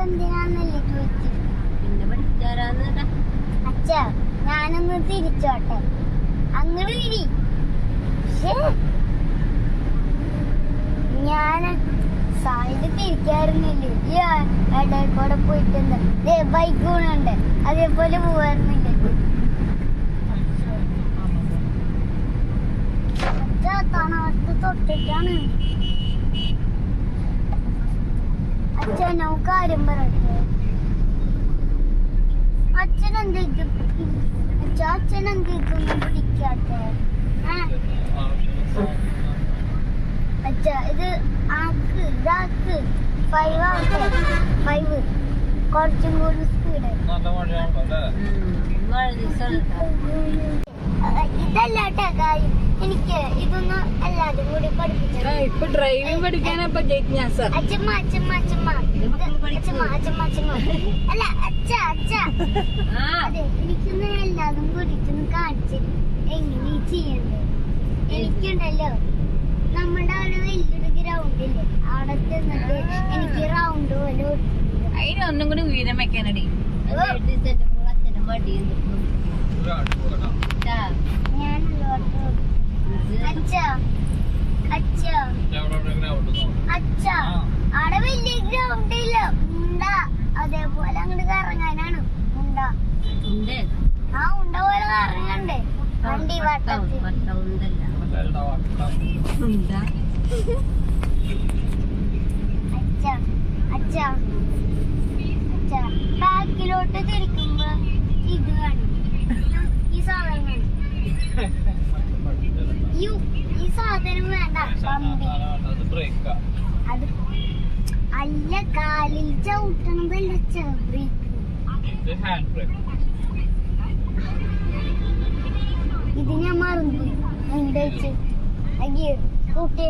എന്തിനാന്നല്ലേ ചോദിച്ചു. പിന്നെ പഠിച്ചാരാന്ന് അച്ഛ ഞാനൊന്ന് തിരിച്ചോട്ടെ അങ്ങോട്ട് തിരി. ഞാൻ സൈഡ് തിരിക്കാറുന്നില്ലേ ഈ ഇടയിൽ കൂടെ പോയിട്ടുണ്ട്. ബൈക്ക് വീണുണ്ട് അതേപോലെ പോവാറുന്നില്ല. അച്ഛ തണവത്ത് തൊട്ടിട്ടാണ്. അച്ഛനോ കാര്യം പറയട്ടെ. അച്ഛനെന്തേക്കും പിടിക്കാത്തെ? അച്ഛ ഇത് ഇതാക്ക് 5 ആവട്ടെ. 5 കുറച്ചും കൂടി സ്പീഡ്. ഇതല്ലാട്ടെ കാര്യം. എനിക്ക് ഇതൊന്നും എല്ലാതും കൂടി പഠിപ്പിച്ചു. ഇപ്പൊ ഡ്രൈവിംഗ് പഠിക്കാനപ്പോ അച്ഛമ്മ അല്ല അച്ഛ അതെ എനിക്കൊന്ന് എല്ലാതും കൂടിട്ടൊന്ന് കാണിച്ചു എങ്ങനെ ചെയ്യണ്ടേ. എനിക്കുണ്ടല്ലോ നമ്മുടെ അവിടെ വലിയൊരു ഗ്രൗണ്ട് ഇല്ലേ, അവിടെ ചെന്നിട്ട് എനിക്ക് റൗണ്ട് പോലെ അതിനൊന്നും കൂടി ഉയരം വെക്കാനടി. അവിടെ വലിയ ഗ്രൗണ്ട് ഇല്ല ഉണ്ടാ, അതേപോലെ അങ്ങോട്ട് കറങ്ങാനാണ് ഉണ്ടാ. ആ ഉണ്ട പോലെ കറങ്ങണ്ടേ വണ്ടി വട്ടത്തിൽ. ബാക്കിലോട്ട് തിരിക്കുമ്പോ ഇത് വേണം, ഈ സാധനം വേണം. ഈ സാധനം വേണ്ട പമ്പി. അത് അല്ല കാലിൽ ചവിട്ടണതല്ല ബ്രേക്ക്. ഇത് ഞാൻ മറന്നു. എന്താ വെച്ച് ഗിയർ കൂട്ടി